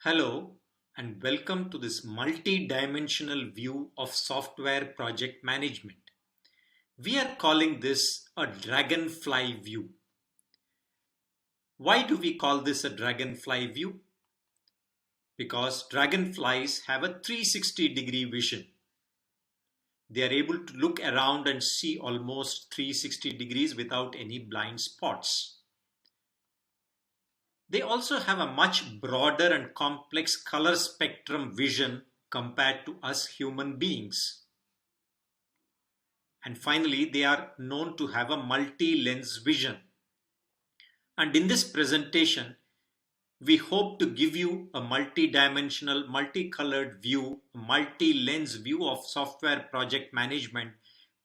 Hello and welcome to this multi-dimensional view of software project management. We are calling this a dragonfly view. Why do we call this a dragonfly view? Because dragonflies have a 360-degree vision. They are able to look around and see almost 360 degrees without any blind spots. They also have a much broader and complex color spectrum vision compared to us human beings. And finally, they are known to have a multi-lens vision. And in this presentation, we hope to give you a multi-dimensional, multicolored view, a multi-lens view of software project management,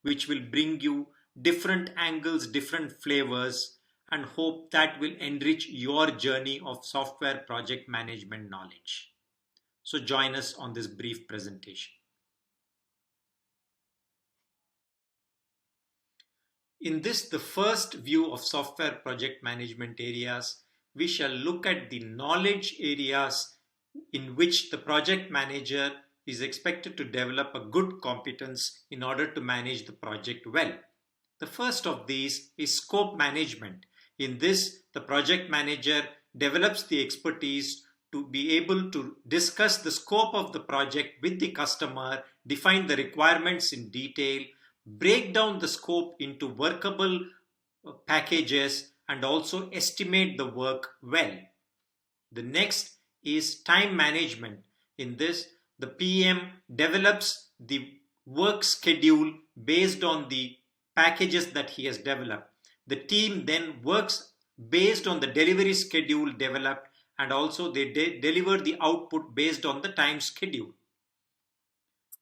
which will bring you different angles, different flavors, and hope that will enrich your journey of software project management knowledge. So join us on this brief presentation. In this, the first view of software project management areas, we shall look at the knowledge areas in which the project manager is expected to develop a good competence in order to manage the project well. The first of these is scope management. In this, the project manager develops the expertise to be able to discuss the scope of the project with the customer, define the requirements in detail, break down the scope into workable packages, and also estimate the work well. The next is time management. In this, the PM develops the work schedule based on the packages that he has developed. The team then works based on the delivery schedule developed, and also they deliver the output based on the time schedule.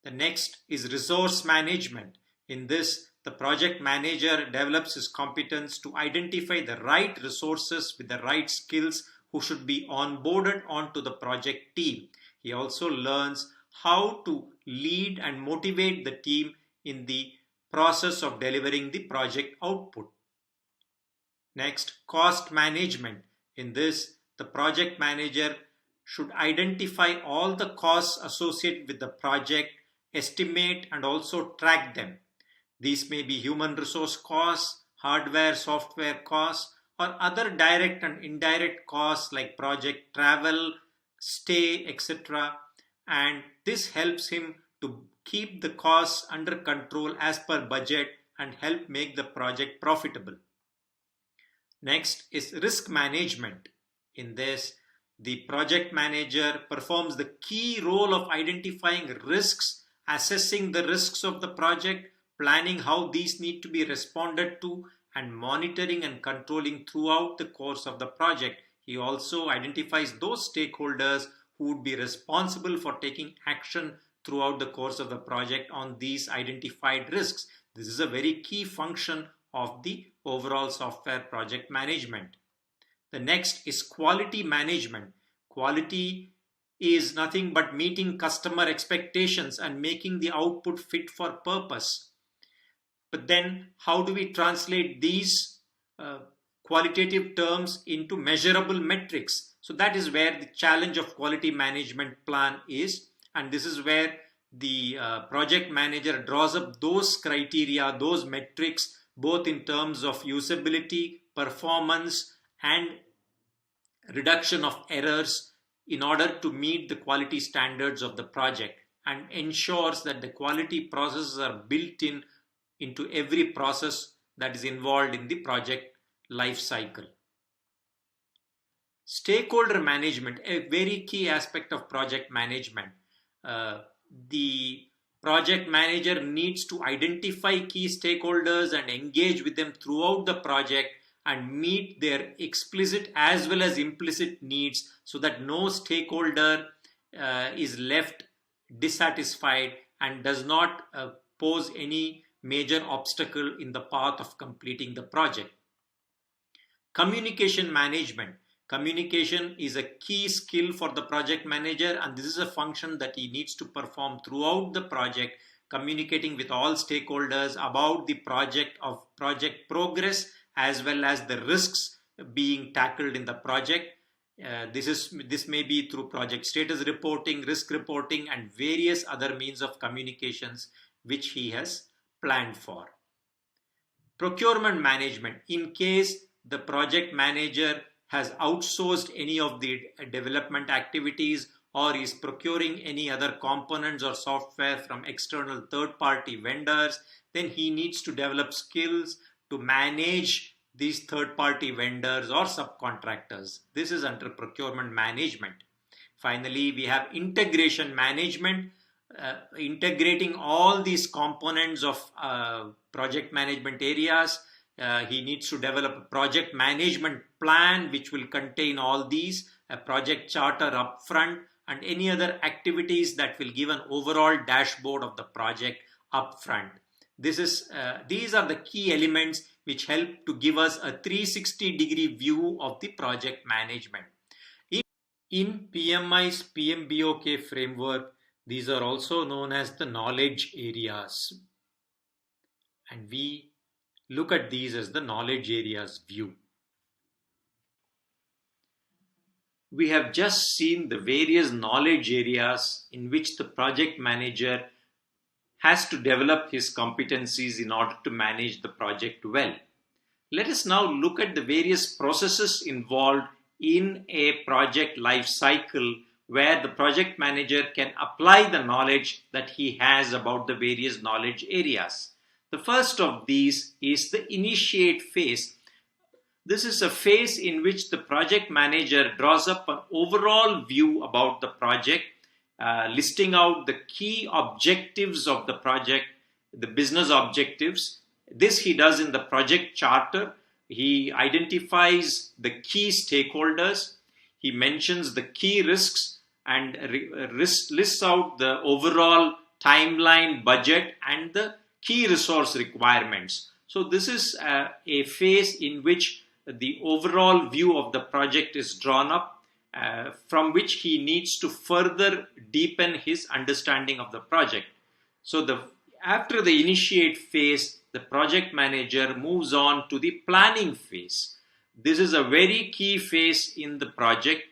The next is resource management. In this, the project manager develops his competence to identify the right resources with the right skills who should be onboarded onto the project team. He also learns how to lead and motivate the team in the process of delivering the project output. Next, cost management. In this, the project manager should identify all the costs associated with the project, estimate and also track them. These may be human resource costs, hardware, software costs, or other direct and indirect costs like project travel, stay, etc. And this helps him to keep the costs under control as per budget and help make the project profitable. Next is risk management. In this, the project manager performs the key role of identifying risks, assessing the risks of the project, planning how these need to be responded to, and monitoring and controlling throughout the course of the project. He also identifies those stakeholders who would be responsible for taking action throughout the course of the project on these identified risks. This is a very key function of the overall software project management. The next is quality management. Quality is nothing but meeting customer expectations and making the output fit for purpose. But then how do we translate these qualitative terms into measurable metrics? So that is where the challenge of quality management plan is. And this is where the project manager draws up those criteria, those metrics, both in terms of usability, performance, and reduction of errors in order to meet the quality standards of the project, and ensures that the quality processes are built into every process that is involved in the project life cycle. Stakeholder management, a very key aspect of project management. The project manager needs to identify key stakeholders and engage with them throughout the project and meet their explicit as well as implicit needs so that no stakeholder is left dissatisfied and does not pose any major obstacle in the path of completing the project. Communication management. Communication is a key skill for the project manager, and this is a function that he needs to perform throughout the project, communicating with all stakeholders about the project progress as well as the risks being tackled in the project, This may be through project status reporting, risk reporting, and various other means of communications which he has planned for. Procurement management. In case the project manager has outsourced any of the development activities or is procuring any other components or software from external third-party vendors, then he needs to develop skills to manage these third-party vendors or subcontractors. This is under procurement management. Finally, we have integration management, integrating all these components of project management areas. He needs to develop a project management plan which will contain all these, a project charter upfront, and any other activities that will give an overall dashboard of the project upfront. These are the key elements which help to give us a 360-degree view of the project management. In PMI's PMBOK framework, these are also known as the knowledge areas. And we look at these as the knowledge areas view. We have just seen the various knowledge areas in which the project manager has to develop his competencies in order to manage the project well. Let us now look at the various processes involved in a project life cycle where the project manager can apply the knowledge that he has about the various knowledge areas. The first of these is the initiate phase. This is a phase in which the project manager draws up an overall view about the project, listing out the key objectives of the project, the business objectives. This he does in the project charter. He identifies the key stakeholders. He mentions the key risks and lists out the overall timeline, budget, and the key resource requirements. So this is a phase in which the overall view of the project is drawn up, from which he needs to further deepen his understanding of the project. So after the initiate phase, the project manager moves on to the planning phase. This is a very key phase in the project.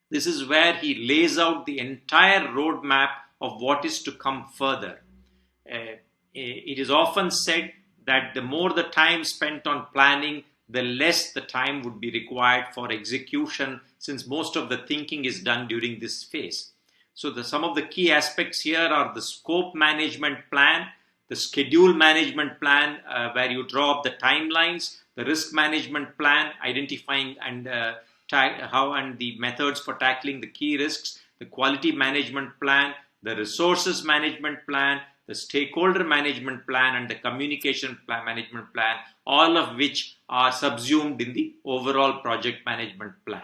This is where he lays out the entire roadmap of what is to come further. It is often said that the more the time spent on planning, the less the time would be required for execution, since most of the thinking is done during this phase. So some of the key aspects here are the scope management plan, the schedule management plan, where you draw up the timelines, the risk management plan, identifying and how and the methods for tackling the key risks, the quality management plan, the resources management plan, the stakeholder management plan, and the communication plan, management plan, all of which are subsumed in the overall project management plan.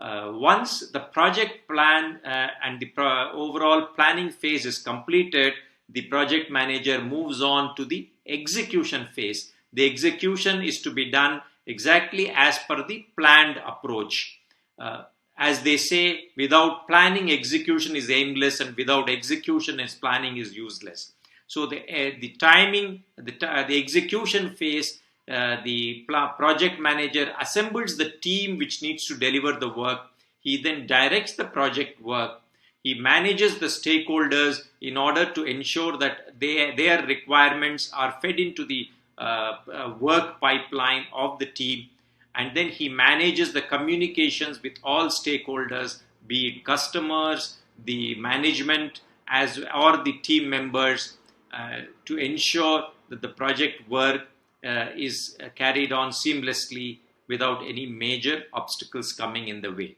Once the project plan and the overall planning phase is completed, the project manager moves on to the execution phase. The execution is to be done exactly as per the planned approach. As they say, without planning, execution is aimless, and without execution, planning is useless. So the execution phase, the project manager assembles the team which needs to deliver the work. He then directs the project work. He manages the stakeholders in order to ensure that their requirements are fed into the work pipeline of the team. And then he manages the communications with all stakeholders, be it customers, the management, or the team members, to ensure that the project work is carried on seamlessly without any major obstacles coming in the way.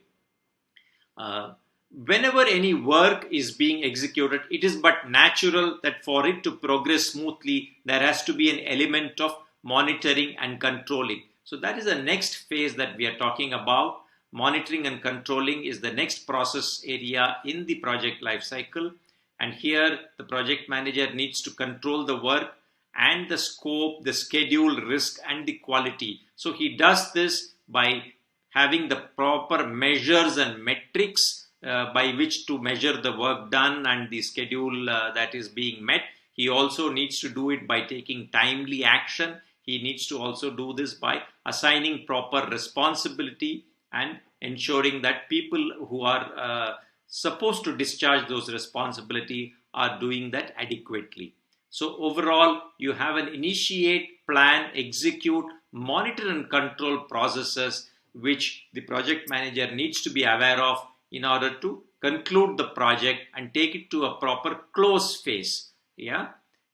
Whenever any work is being executed, it is but natural that for it to progress smoothly, there has to be an element of monitoring and controlling. So that is the next phase that we are talking about. Monitoring and controlling is the next process area in the project lifecycle. And here the project manager needs to control the work and the scope, the schedule, risk, and the quality. So he does this by having the proper measures and metrics by which to measure the work done and the schedule that is being met. He also needs to do it by taking timely action. He needs to also do this by assigning proper responsibility and ensuring that people who are supposed to discharge those responsibility are doing that adequately. So overall, you have an initiate, plan, execute, monitor and control processes which the project manager needs to be aware of in order to conclude the project and take it to a proper close phase. Yeah,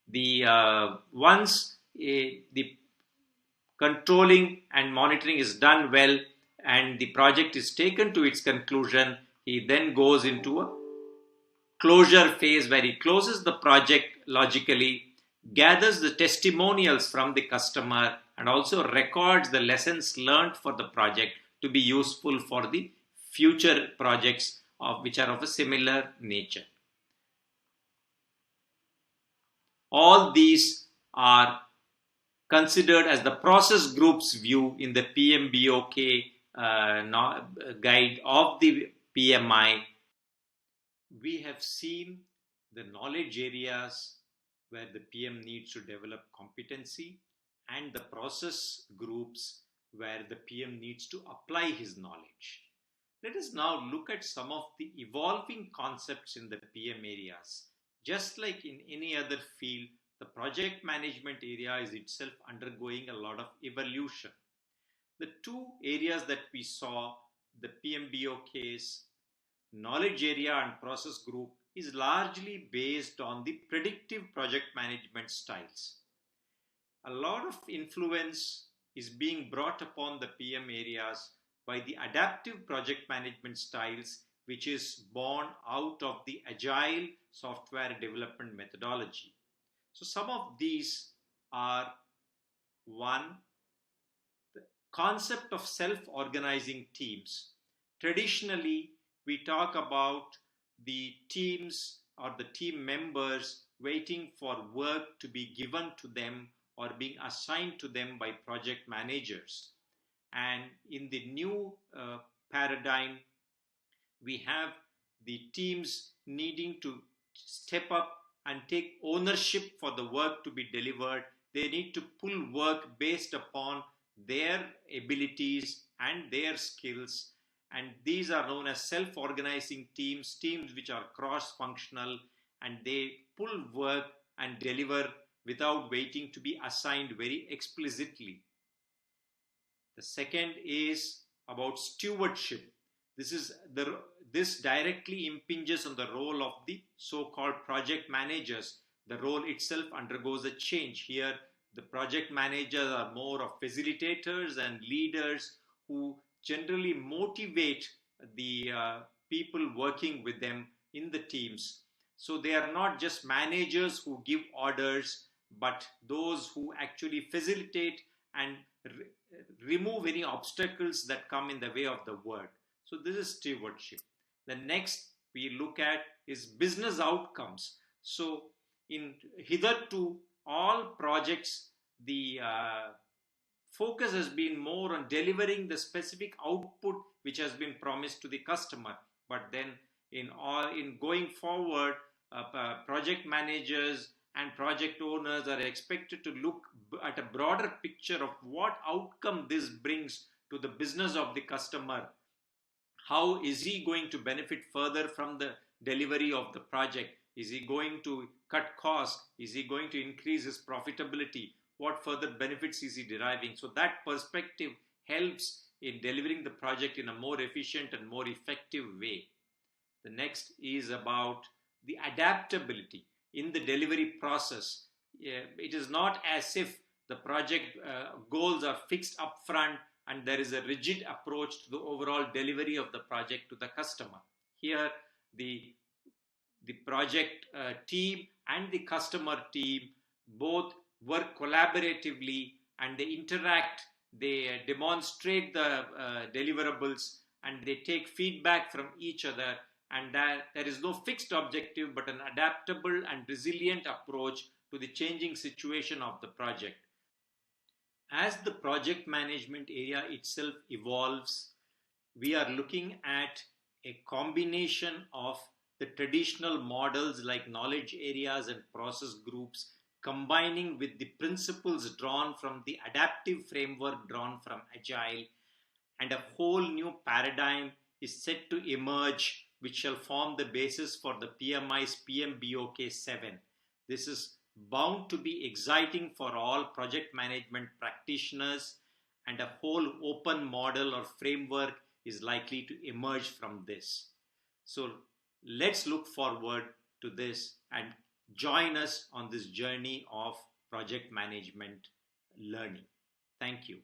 the once the controlling and monitoring is done well and the project is taken to its conclusion, he then goes into a closure phase where he closes the project logically, gathers the testimonials from the customer, and also records the lessons learned for the project to be useful for the future projects which are of a similar nature. All these are considered as the process group's view in the PMBOK guide of the PMI. We have seen the knowledge areas where the PM needs to develop competency and the process groups where the PM needs to apply his knowledge. Let us now look at some of the evolving concepts in the PM areas. Just like in any other field, the project management area is itself undergoing a lot of evolution. The two areas that we saw, the PMBOK's knowledge area and process group, is largely based on the predictive project management styles. A lot of influence is being brought upon the PM areas by the adaptive project management styles, which is born out of the Agile software development methodology. So some of these are: one, the concept of self-organizing teams. Traditionally, we talk about the teams or the team members waiting for work to be given to them or being assigned to them by project managers. And in the new paradigm, we have the teams needing to step up and take ownership for the work to be delivered. They need to pull work based upon their abilities and their skills. And these are known as self-organizing teams, teams which are cross-functional, and they pull work and deliver without waiting to be assigned very explicitly. The second is about stewardship. This directly impinges on the role of the so-called project managers. The role itself undergoes a change. Here, the project managers are more of facilitators and leaders who generally motivate the people working with them in the teams. So they are not just managers who give orders, but those who actually facilitate and remove any obstacles that come in the way of the work. So this is stewardship. The next we look at is business outcomes. So in hitherto all projects, the focus has been more on delivering the specific output which has been promised to the customer. But then in going forward, project managers and project owners are expected to look at a broader picture of what outcome this brings to the business of the customer. How is he going to benefit further from the delivery of the project? Is he going to cut costs? Is he going to increase his profitability? What further benefits is he deriving? So that perspective helps in delivering the project in a more efficient and more effective way. The next is about the adaptability in the delivery process. It is not as if the project goals are fixed upfront and there is a rigid approach to the overall delivery of the project to the customer. Here, the project team and the customer team both work collaboratively and they interact, they demonstrate the deliverables, and they take feedback from each other, and that there is no fixed objective but an adaptable and resilient approach to the changing situation of the project. As the project management area itself evolves, we are looking at a combination of the traditional models like knowledge areas and process groups, combining with the principles drawn from the adaptive framework drawn from Agile, and a whole new paradigm is set to emerge, which shall form the basis for the PMI's PMBOK 7. This is bound to be exciting for all project management practitioners, and a whole open model or framework is likely to emerge from this. So let's look forward to this and join us on this journey of project management learning. Thank you.